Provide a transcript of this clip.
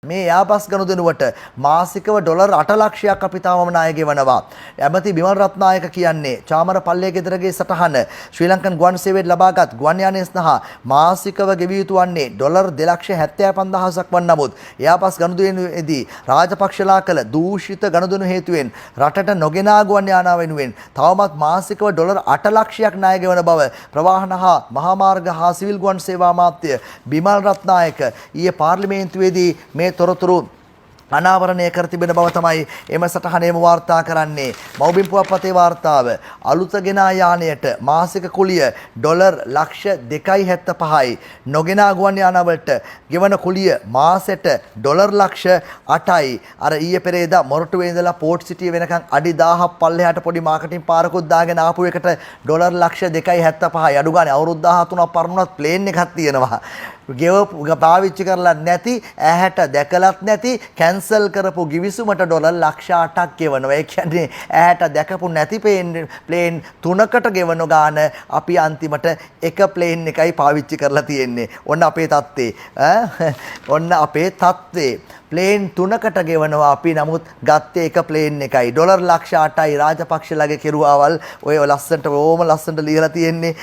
මේ යාපස් ගනුදෙනුවට මාසිකව ඩොලර් 8 ලක්ෂයක් අපි තාමම ණය ගෙවනවා. ඇමති බිමල් රත්නායක කියන්නේ චාමර පල්ලේ ගෙදරගේ සටහන ශ්‍රී ලංකන් ගුවන් සේවයෙන් ලබාගත් ගුවන් යානය සඳහා මාසිකව ගෙවිය යුතු වන්නේ ඩොලර් 2,75,000ක් වන් නමුත් යාපස් ගනුදෙනුවේදී රාජපක්ෂලා කළ දූෂිත ගනුදෙනු හේතුවෙන් රටට නොගෙනා ගුවන් යානා වෙනුවෙන් තවමත් මාසිකව ඩොලර් 8 ලක්ෂයක් ණය ගෙවන බව ප්‍රවාහන හා මහා මාර්ග හා සිවිල් ගුවන් සේවා අමාත්‍ය බිමල් රත්නායක ඊයේ පාර්ලිමේන්තුවේදී මේ තොරතුරු අනාවරණය කර තිබෙන බව තමයි එම සටහනේම වාර්තා කරන්නේ. මව්බිම් පුවත්පතේ වාර්තාව අලුතගෙන යානයට මාසික කුලිය ඩොලර් ලක්ෂ 2.75යි. නොගෙනා ගුවන් යානවලට ගෙවන කුලිය මාසෙට ඩොලර් ලක්ෂ 8යි. අර ඊයේ පෙරේදා මොරටුවේ ඉඳලා පෝට් සිටිය වෙනකන් අඩි 1000ක් පල්ලෙහාට පොඩි මාකටිං පාරකුත් දාගෙන ආපු එකට ඩොලර් ලක්ෂ 2.75යි. අඩු ගානේ අවුරුදු 13ක් පරණුණත් ප්ලේන් එකක් තියෙනවා. පාවිච්චි කරලා නැති ඇහැට දැකලත් නැති කැන්සල් කරපු ගිවිසුමට ඩොලර් ලක්ෂ 8ක් ගෙවනවා. ඒ කියන්නේ ඇහැට දැකපු නැති ප්ලේන් 3කට ගෙවන ගාන අපි අන්තිමට එක ප්ලේන් එකයි පාවිච්චි කරලා තියෙන්නේ. ඔන්න අපේ තත්ත්වේ. ඔන්න අපේ තත්ත්වේ. ප්ලේන් 3කට ගෙවනවා අපි නමුත් ගත්තේ එක ප්ලේන් එකයි. ඩොලර් ලක්ෂ 8යි රාජපක්ෂලාගේ කෙරුවාවල් ඔය ලස්සනට ඕම ලස්සනට ලියලා තියෙන්නේ.